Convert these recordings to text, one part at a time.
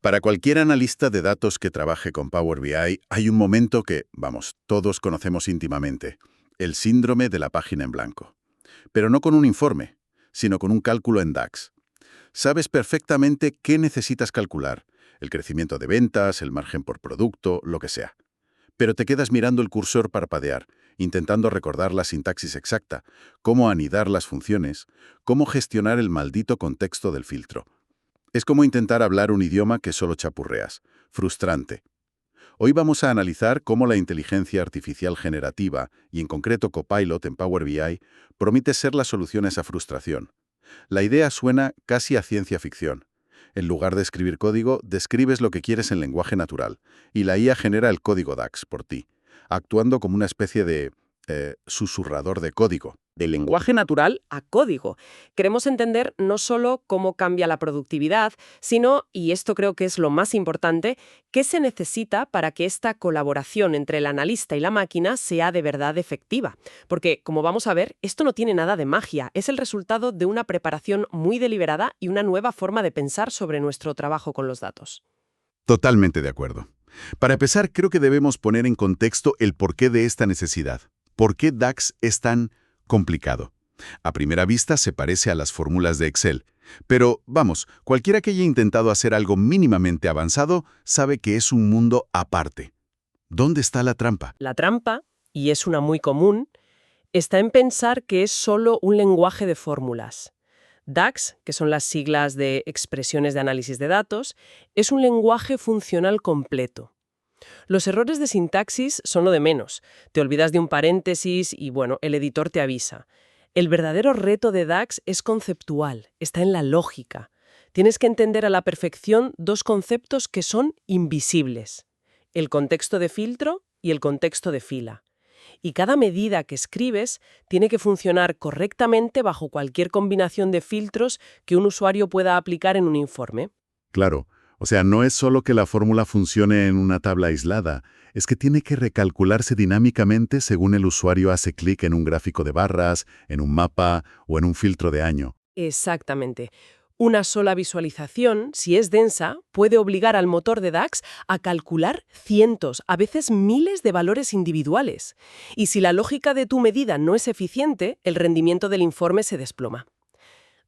Para cualquier analista de datos que trabaje con Power BI, hay un momento que, vamos, todos conocemos íntimamente, el síndrome de la página en blanco. Pero no con un informe, sino con un cálculo en DAX. Sabes perfectamente qué necesitas calcular, el crecimiento de ventas, el margen por producto, lo que sea. Pero te quedas mirando el cursor parpadear, intentando recordar la sintaxis exacta, cómo anidar las funciones, cómo gestionar el maldito contexto del filtro. Es como intentar hablar un idioma que solo chapurreas. Frustrante. Hoy vamos a analizar cómo la inteligencia artificial generativa, y en concreto Copilot en Power BI, promete ser la solución a esa frustración. La idea suena casi a ciencia ficción. En lugar de escribir código, describes lo que quieres en lenguaje natural, y la IA genera el código DAX por ti, actuando como una especie de susurrador de código. De lenguaje natural a código. Queremos entender no solo cómo cambia la productividad, sino, y esto creo que es lo más importante, qué se necesita para que esta colaboración entre el analista y la máquina sea de verdad efectiva. Porque, como vamos a ver, esto no tiene nada de magia, es el resultado de una preparación muy deliberada y una nueva forma de pensar sobre nuestro trabajo con los datos. Totalmente de acuerdo. Para empezar, creo que debemos poner en contexto el porqué de esta necesidad. ¿Por qué DAX es tan complicado? A primera vista se parece a las fórmulas de Excel, pero vamos, cualquiera que haya intentado hacer algo mínimamente avanzado sabe que es un mundo aparte. ¿Dónde está la trampa? La trampa, y es una muy común, está en pensar que es solo un lenguaje de fórmulas. DAX, que son las siglas de expresiones de análisis de datos, es un lenguaje funcional completo. Los errores de sintaxis son lo de menos. Te olvidas de un paréntesis y, bueno, el editor te avisa. El verdadero reto de DAX es conceptual, está en la lógica. Tienes que entender a la perfección dos conceptos que son invisibles: el contexto de filtro y el contexto de fila. Y cada medida que escribes tiene que funcionar correctamente bajo cualquier combinación de filtros que un usuario pueda aplicar en un informe. Claro, o sea, no es solo que la fórmula funcione en una tabla aislada, es que tiene que recalcularse dinámicamente según el usuario hace clic en un gráfico de barras, en un mapa o en un filtro de año. Exactamente. Una sola visualización, si es densa, puede obligar al motor de DAX a calcular cientos, a veces miles de valores individuales. Y si la lógica de tu medida no es eficiente, el rendimiento del informe se desploma.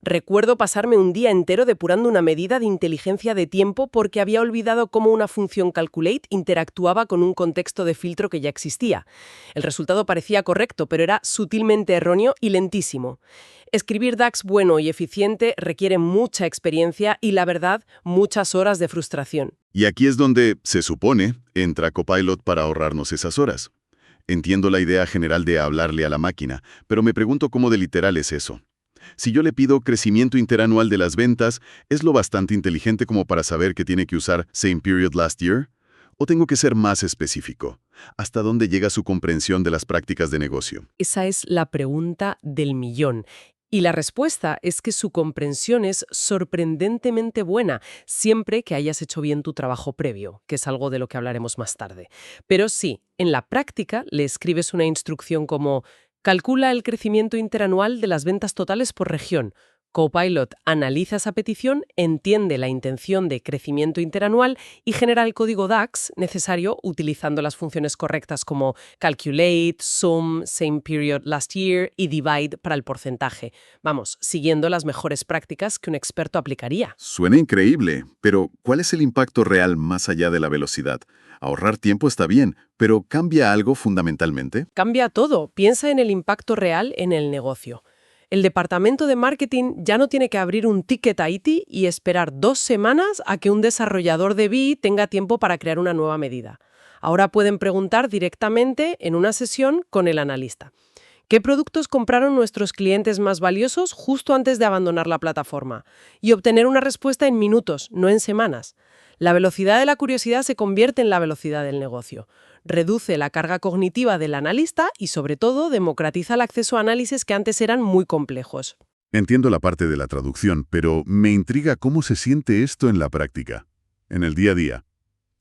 Recuerdo pasarme un día entero depurando una medida de inteligencia de tiempo porque había olvidado cómo una función calculate interactuaba con un contexto de filtro que ya existía. El resultado parecía correcto, pero era sutilmente erróneo y lentísimo. Escribir DAX bueno y eficiente requiere mucha experiencia y, la verdad, muchas horas de frustración. Y aquí es donde, se supone, entra Copilot para ahorrarnos esas horas. Entiendo la idea general de hablarle a la máquina, pero me pregunto cómo de literal es eso. Si yo le pido crecimiento interanual de las ventas, ¿es lo bastante inteligente como para saber que tiene que usar same period last year? ¿O tengo que ser más específico? ¿Hasta dónde llega su comprensión de las prácticas de negocio? Esa es la pregunta del millón. Y la respuesta es que su comprensión es sorprendentemente buena, siempre que hayas hecho bien tu trabajo previo, que es algo de lo que hablaremos más tarde. Pero sí, en la práctica le escribes una instrucción como: calcula el crecimiento interanual de las ventas totales por región. Copilot analiza esa petición, entiende la intención de crecimiento interanual y genera el código DAX necesario utilizando las funciones correctas como calculate, sum, same period last year y divide para el porcentaje. Vamos, siguiendo las mejores prácticas que un experto aplicaría. Suena increíble, pero ¿cuál es el impacto real más allá de la velocidad? Ahorrar tiempo está bien, pero ¿cambia algo fundamentalmente? Cambia todo. Piensa en el impacto real en el negocio. El departamento de marketing ya no tiene que abrir un ticket a IT y esperar 2 semanas a que un desarrollador de BI tenga tiempo para crear una nueva medida. Ahora pueden preguntar directamente en una sesión con el analista: ¿qué productos compraron nuestros clientes más valiosos justo antes de abandonar la plataforma? Y obtener una respuesta en minutos, no en semanas. La velocidad de la curiosidad se convierte en la velocidad del negocio. Reduce la carga cognitiva del analista y, sobre todo, democratiza el acceso a análisis que antes eran muy complejos. Entiendo la parte de la traducción, pero me intriga cómo se siente esto en la práctica, en el día a día.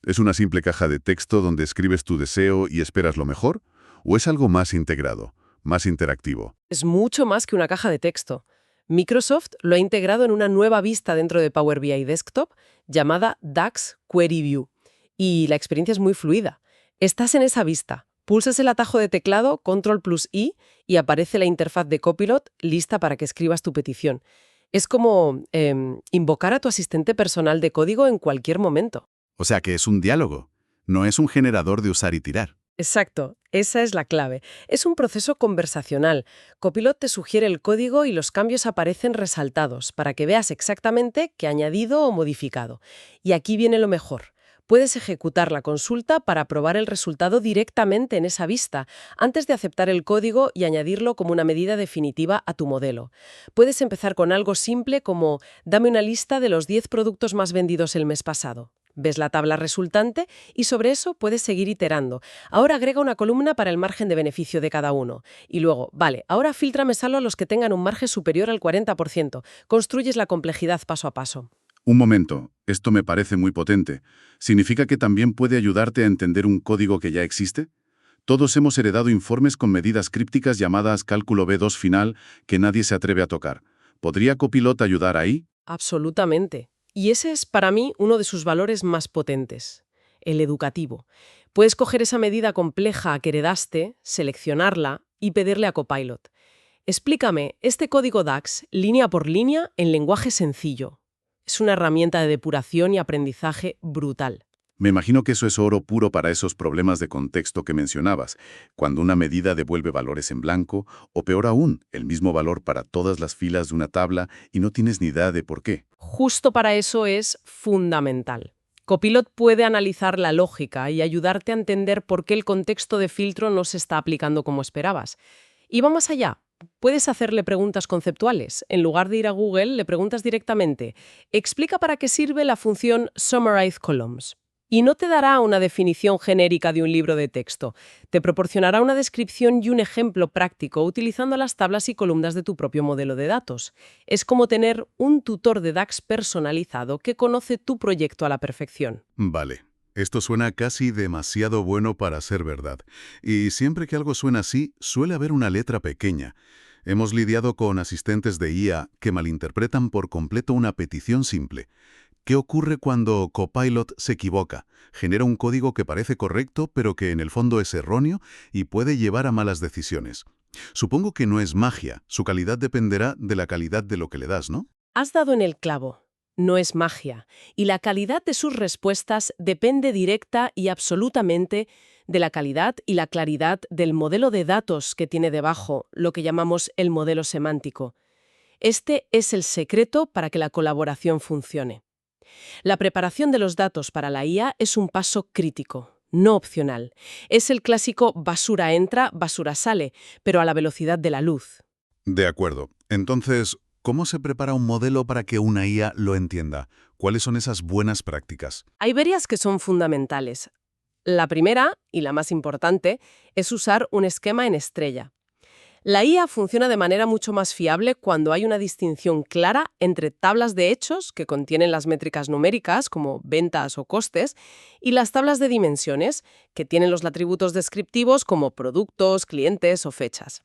¿Es una simple caja de texto donde escribes tu deseo y esperas lo mejor? ¿O es algo más integrado, más interactivo? Es mucho más que una caja de texto. Microsoft lo ha integrado en una nueva vista dentro de Power BI Desktop llamada DAX Query View. Y la experiencia es muy fluida. Estás en esa vista, pulsas el atajo de teclado Control+I y aparece la interfaz de Copilot lista para que escribas tu petición. Es como invocar a tu asistente personal de código en cualquier momento. O sea que es un diálogo, no es un generador de usar y tirar. Exacto, esa es la clave. Es un proceso conversacional. Copilot te sugiere el código y los cambios aparecen resaltados para que veas exactamente qué ha añadido o modificado. Y aquí viene lo mejor. Puedes ejecutar la consulta para probar el resultado directamente en esa vista, antes de aceptar el código y añadirlo como una medida definitiva a tu modelo. Puedes empezar con algo simple como «Dame una lista de los 10 productos más vendidos el mes pasado». Ves la tabla resultante y sobre eso puedes seguir iterando. Ahora agrega una columna para el margen de beneficio de cada uno. Y luego, vale, ahora fíltrame solo a los que tengan un margen superior al 40%. Construyes la complejidad paso a paso. Un momento, esto me parece muy potente. ¿Significa que también puede ayudarte a entender un código que ya existe? Todos hemos heredado informes con medidas crípticas llamadas cálculo B2 final que nadie se atreve a tocar. ¿Podría Copilot ayudar ahí? Absolutamente. Y ese es para mí uno de sus valores más potentes, el educativo. Puedes coger esa medida compleja que heredaste, seleccionarla y pedirle a Copilot. Explícame este código DAX línea por línea en lenguaje sencillo. Es una herramienta de depuración y aprendizaje brutal. Me imagino que eso es oro puro para esos problemas de contexto que mencionabas, cuando una medida devuelve valores en blanco, o peor aún, el mismo valor para todas las filas de una tabla y no tienes ni idea de por qué. Justo para eso es fundamental. Copilot puede analizar la lógica y ayudarte a entender por qué el contexto de filtro no se está aplicando como esperabas. Y va más allá. Puedes hacerle preguntas conceptuales. En lugar de ir a Google, le preguntas directamente, explica para qué sirve la función Summarize Columns. Y no te dará una definición genérica de un libro de texto. Te proporcionará una descripción y un ejemplo práctico utilizando las tablas y columnas de tu propio modelo de datos. Es como tener un tutor de DAX personalizado que conoce tu proyecto a la perfección. Vale. Esto suena casi demasiado bueno para ser verdad. Y siempre que algo suena así, suele haber una letra pequeña. Hemos lidiado con asistentes de IA que malinterpretan por completo una petición simple. ¿Qué ocurre cuando Copilot se equivoca? Genera un código que parece correcto, pero que en el fondo es erróneo y puede llevar a malas decisiones. Supongo que no es magia. Su calidad dependerá de la calidad de lo que le das, ¿no? Has dado en el clavo. No es magia, y la calidad de sus respuestas depende directa y absolutamente de la calidad y la claridad del modelo de datos que tiene debajo, lo que llamamos el modelo semántico. Este es el secreto para que la colaboración funcione. La preparación de los datos para la IA es un paso crítico, no opcional. Es el clásico basura entra, basura sale, pero a la velocidad de la luz. De acuerdo. Entonces, ¿cómo se prepara un modelo para que una IA lo entienda? ¿Cuáles son esas buenas prácticas? Hay varias que son fundamentales. La primera, y la más importante, es usar un esquema en estrella. La IA funciona de manera mucho más fiable cuando hay una distinción clara entre tablas de hechos, que contienen las métricas numéricas, como ventas o costes, y las tablas de dimensiones, que tienen los atributos descriptivos como productos, clientes o fechas.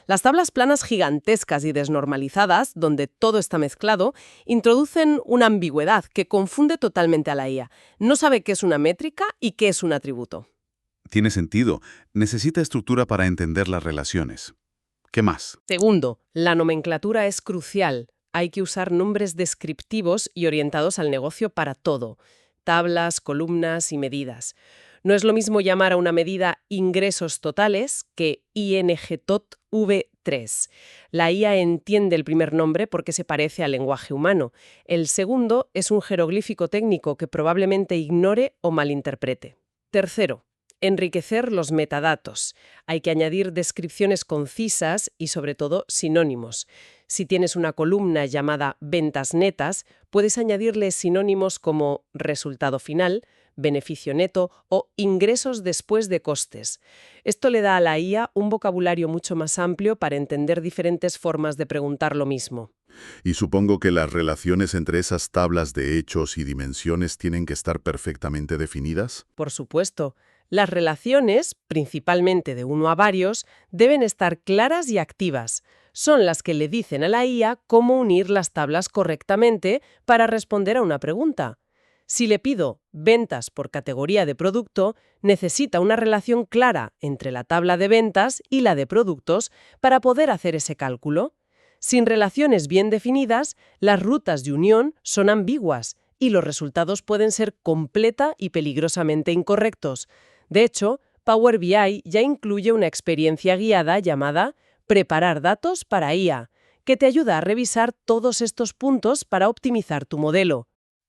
Las tablas planas gigantescas y desnormalizadas, donde todo está mezclado, introducen una ambigüedad que confunde totalmente a la IA. No sabe qué es una métrica y qué es un atributo. Tiene sentido. Necesita estructura para entender las relaciones. ¿Qué más? Segundo, la nomenclatura es crucial. Hay que usar nombres descriptivos y orientados al negocio para todo. Tablas, columnas y medidas. No es lo mismo llamar a una medida ingresos totales que INGTOTV3. La IA entiende el primer nombre porque se parece al lenguaje humano. El segundo es un jeroglífico técnico que probablemente ignore o malinterprete. Tercero, enriquecer los metadatos. Hay que añadir descripciones concisas y, sobre todo, sinónimos. Si tienes una columna llamada ventas netas, puedes añadirle sinónimos como resultado final, beneficio neto o ingresos después de costes. Esto le da a la IA un vocabulario mucho más amplio para entender diferentes formas de preguntar lo mismo. Y supongo que las relaciones entre esas tablas de hechos y dimensiones tienen que estar perfectamente definidas. Por supuesto, Las relaciones, principalmente de uno a varios, deben estar claras y activas. Son las que le dicen a la IA cómo unir las tablas correctamente para responder a una pregunta. Si le pido ventas por categoría de producto, necesita una relación clara entre la tabla de ventas y la de productos para poder hacer ese cálculo. Sin relaciones bien definidas, las rutas de unión son ambiguas y los resultados pueden ser completa y peligrosamente incorrectos. De hecho, Power BI ya incluye una experiencia guiada llamada Preparar datos para IA, que te ayuda a revisar todos estos puntos para optimizar tu modelo.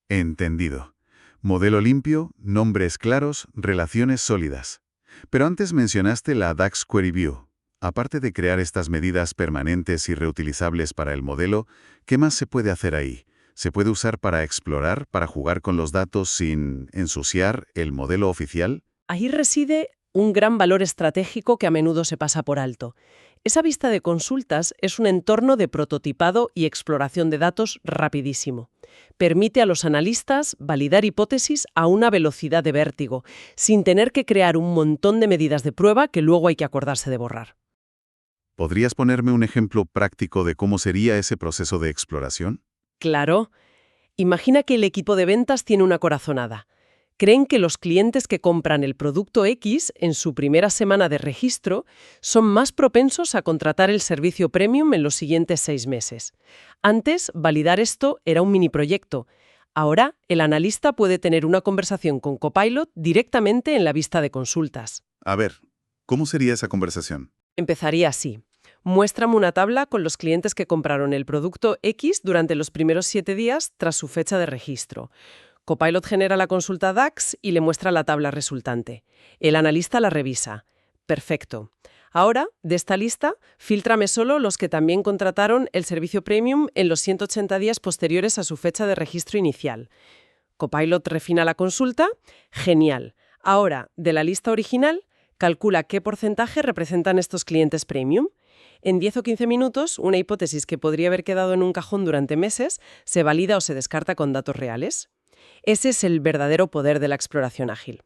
Entendido. Modelo limpio, nombres claros, relaciones sólidas. Pero antes mencionaste la DAX Query View. Aparte de crear estas medidas permanentes y reutilizables para el modelo, ¿qué más se puede hacer ahí? ¿Se puede usar para explorar, para jugar con los datos sin ensuciar el modelo oficial? Ahí reside un gran valor estratégico que a menudo se pasa por alto. Esa vista de consultas es un entorno de prototipado y exploración de datos rapidísimo. Permite a los analistas validar hipótesis a una velocidad de vértigo, sin tener que crear un montón de medidas de prueba que luego hay que acordarse de borrar. ¿Podrías ponerme un ejemplo práctico de cómo sería ese proceso de exploración? Claro. Imagina que el equipo de ventas tiene una corazonada. Creen que los clientes que compran el producto X en su primera semana de registro son más propensos a contratar el servicio premium en los siguientes 6 meses. Antes, validar esto era un mini proyecto. Ahora, el analista puede tener una conversación con Copilot directamente en la vista de consultas. A ver, ¿cómo sería esa conversación? Empezaría así. Muéstrame una tabla con los clientes que compraron el producto X durante los primeros 7 días tras su fecha de registro. Copilot genera la consulta DAX y le muestra la tabla resultante. El analista la revisa. Perfecto. Ahora, de esta lista, fíltrame solo los que también contrataron el servicio premium en los 180 días posteriores a su fecha de registro inicial. Copilot refina la consulta. Genial. Ahora, de la lista original, calcula qué porcentaje representan estos clientes premium. En 10 o 15 minutos, una hipótesis que podría haber quedado en un cajón durante meses se valida o se descarta con datos reales. Ese es el verdadero poder de la exploración ágil.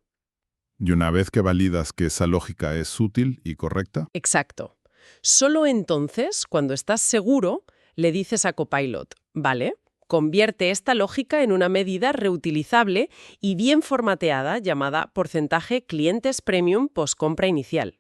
Y una vez que validas que esa lógica es útil y correcta, Exacto. Solo entonces, cuando estás seguro, le dices a Copilot, vale, convierte esta lógica en una medida reutilizable y bien formateada llamada porcentaje clientes premium post-compra inicial.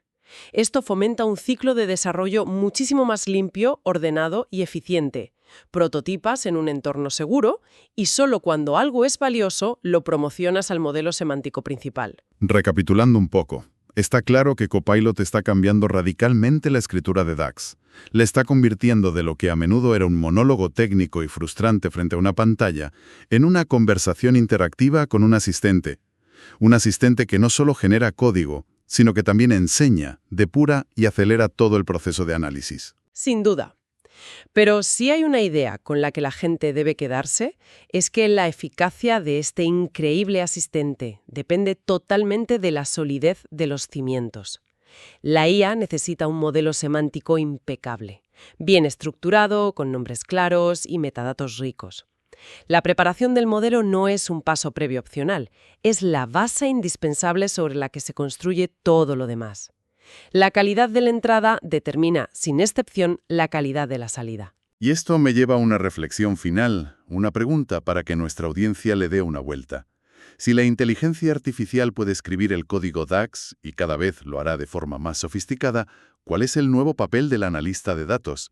Esto fomenta un ciclo de desarrollo muchísimo más limpio, ordenado y eficiente. Prototipas en un entorno seguro y solo cuando algo es valioso lo promocionas al modelo semántico principal. recapitulando un poco, está claro que Copilot está cambiando radicalmente la escritura de DAX. La está convirtiendo de lo que a menudo era un monólogo técnico y frustrante frente a una pantalla en una conversación interactiva con un asistente. Un asistente que no solo genera código, sino que también enseña, depura y acelera todo el proceso de análisis. Sin duda. Pero si hay una idea con la que la gente debe quedarse, es que la eficacia de este increíble asistente depende totalmente de la solidez de los cimientos. La IA necesita un modelo semántico impecable, bien estructurado, con nombres claros y metadatos ricos. La preparación del modelo no es un paso previo opcional, es la base indispensable sobre la que se construye todo lo demás. La calidad de la entrada determina, sin excepción, la calidad de la salida. Y esto me lleva a una reflexión final, una pregunta para que nuestra audiencia le dé una vuelta. Si la inteligencia artificial puede escribir el código DAX, y cada vez lo hará de forma más sofisticada, ¿cuál es el nuevo papel del analista de datos?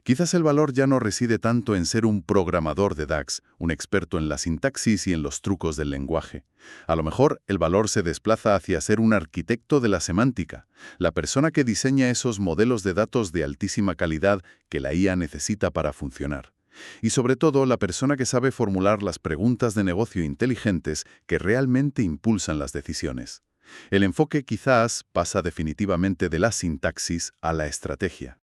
Quizás el valor ya no reside tanto en ser un programador de DAX, un experto en la sintaxis y en los trucos del lenguaje. A lo mejor el valor se desplaza hacia ser un arquitecto de la semántica, la persona que diseña esos modelos de datos de altísima calidad que la IA necesita para funcionar. Y sobre todo, la persona que sabe formular las preguntas de negocio inteligentes que realmente impulsan las decisiones. El enfoque quizás pasa definitivamente de la sintaxis a la estrategia.